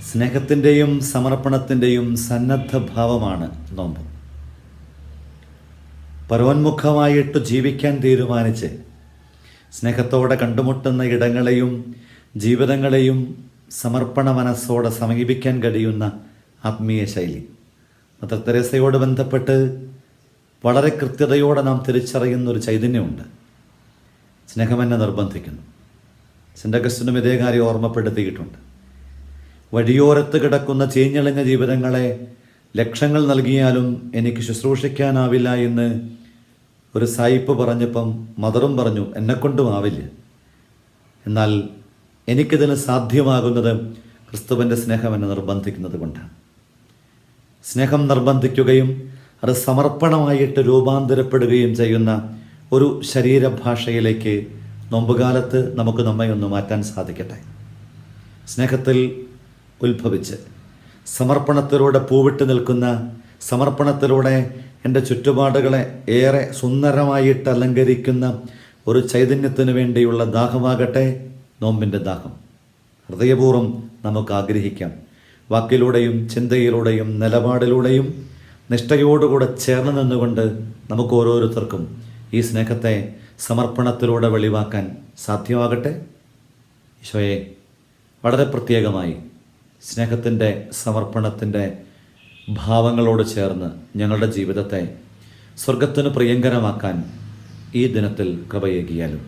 സ്നേഹത്തിൻ്റെയും സമർപ്പണത്തിൻ്റെയും സന്നദ്ധ ഭാവമാണ് നോമ്പ്. പരോന്മുഖമായിട്ട് ജീവിക്കാൻ തീരുമാനിച്ച് സ്നേഹത്തോടെ കണ്ടുമുട്ടുന്ന ഇടങ്ങളെയും ജീവിതങ്ങളെയും സമർപ്പണ മനസ്സോടെ സമീപിക്കാൻ കഴിയുന്ന ആത്മീയ ശൈലി. മദർ തെരേസയോട് ബന്ധപ്പെട്ട് വളരെ കൃത്യതയോടെ നാം തിരിച്ചറിയുന്നൊരു ചൈതന്യമുണ്ട്. സ്നേഹമെന്നെ നിർബന്ധിക്കുന്നു. സെൻ്റ് അഗസ്റ്റിനും ഇതേ കാര്യം ഓർമ്മപ്പെടുത്തിയിട്ടുണ്ട്. വഴിയോരത്ത് കിടക്കുന്ന ചീഞ്ഞളിഞ്ഞ ജീവിതങ്ങളെ ലക്ഷങ്ങൾ നൽകിയാലും എനിക്ക് ശുശ്രൂഷിക്കാനാവില്ല എന്ന് ഒരു സായിപ്പ് പറഞ്ഞപ്പം മദറും പറഞ്ഞു, എന്നെക്കൊണ്ടും ആവില്ല. എന്നാൽ എനിക്കിതിന് സാധ്യമാകുന്നത് ക്രിസ്തുവിൻ്റെ സ്നേഹം എന്നെ നിർബന്ധിക്കുന്നത് കൊണ്ടാണ്. സ്നേഹം നിർബന്ധിക്കുകയും അത് സമർപ്പണമായിട്ട് രൂപാന്തരപ്പെടുകയും ചെയ്യുന്ന ഒരു ശരീരഭാഷയിലേക്ക് നോമ്പുകാലത്ത് നമുക്ക് നമ്മെ ഒന്ന് മാറ്റാൻ സാധിക്കട്ടെ. സ്നേഹത്തിൽ ഉത്ഭവിച്ച് സമർപ്പണത്തിലൂടെ പൂവിട്ട് നിൽക്കുന്ന, സമർപ്പണത്തിലൂടെ എൻ്റെ ചുറ്റുപാടുകളെ ഏറെ സുന്ദരമായിട്ട് അലങ്കരിക്കുന്ന ഒരു ചൈതന്യത്തിന് വേണ്ടിയുള്ള ദാഹമാകട്ടെ നോമ്പിൻ്റെ ദാഹം. ഹൃദയപൂർവ്വം നമുക്ക് ആഗ്രഹിക്കാം. വാക്കിലൂടെയും ചിന്തയിലൂടെയും നിലപാടിലൂടെയും നിഷ്ഠയോടുകൂടെ ചേർന്ന് നിന്നുകൊണ്ട് നമുക്ക് ഓരോരുത്തർക്കും ഈ സ്നേഹത്തെ സമർപ്പണത്തിലൂടെ വെളിവാക്കാൻ സാധ്യമാകട്ടെ. ഈശോയെ, വളരെ പ്രത്യേകമായി സ്നേഹത്തിൻ്റെ സമർപ്പണത്തിൻ്റെ ഭാവങ്ങളോട് ചേർന്ന് ഞങ്ങളുടെ ജീവിതത്തെ സ്വർഗത്തിന് പ്രിയങ്കരമാക്കാൻ ഈ ദിനത്തിൽ കൃപയേകിയാലും